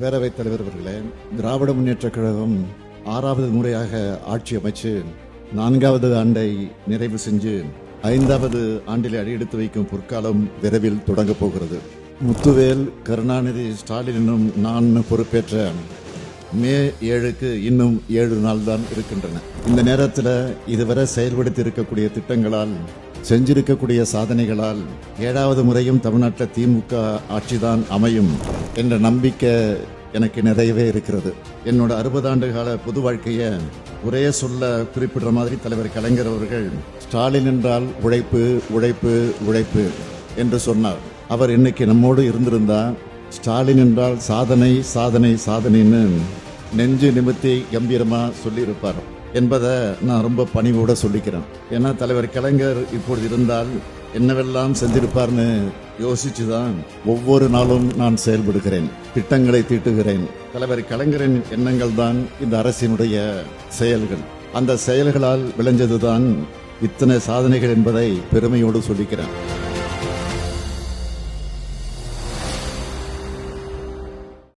பேரவைத் தலைவர் அவர்களே, திராவிட முன்னேற்றக் கழகம் 6வது முறையாக ஆட்சி அமைச்சு 4வது ஆண்டை நிறைவு செஞ்சு 5வது ஆண்டில் அடியெடுத்து வைக்கும் பொற்காலம் விரைவில் தொடங்கப் போகிறது. முத்துவேல், கருணாநிதி, ஸ்டாலின் என்னும் நான் பொறுப்பேற்ற மே 7க்கு இன்னும் 7 நாள் தான் இருக்கின்றன. இந்த நேரத்தில் இதுவரை செயல்படுத்தி இருக்கக்கூடிய திட்டங்களால், செஞ்சிருக்கக்கூடிய சாதனைகளால் 7வது முறையும் தமிழ்நாட்டில் திமுக ஆட்சிதான் அமையும் என்ற நம்பிக்கை எனக்கு நிறையவே இருக்கிறது. என்னோட 60 ஆண்டு கால பொது வாழ்க்கையை ஒரே சொல்ல குறிப்பிடுற மாதிரி தலைவர் கலைஞர் அவர்கள் ஸ்டாலின் என்றால் உழைப்பு உழைப்பு உழைப்பு என்று சொன்னார். அவர் இன்னைக்கு நம்மோடு இருந்திருந்தா ஸ்டாலின் என்றால் சாதனை சாதனை சாதனைன்னு நெஞ்சு நிமித்தி கம்பீரமா சொல்லியிருப்பார் என்பதை நான் ரொம்ப பணிவோட சொல்லிக்கிறேன். ஏன்னா தலைவர் கலைஞர் இப்பொழுது இருந்தால் என்னவெல்லாம் செஞ்சிருப்பார்னு யோசிச்சுதான் ஒவ்வொரு நாளும் நான் செயல்படுகிறேன், திட்டங்களை தீட்டுகிறேன். தலைவர் கலைஞரின் எண்ணங்கள் தான் இந்த அரசினுடைய செயல்கள். அந்த செயல்களால் விளைஞ்சதுதான் இத்தனை சாதனைகள் என்பதை பெருமையோடு சொல்லிக்கிறேன்.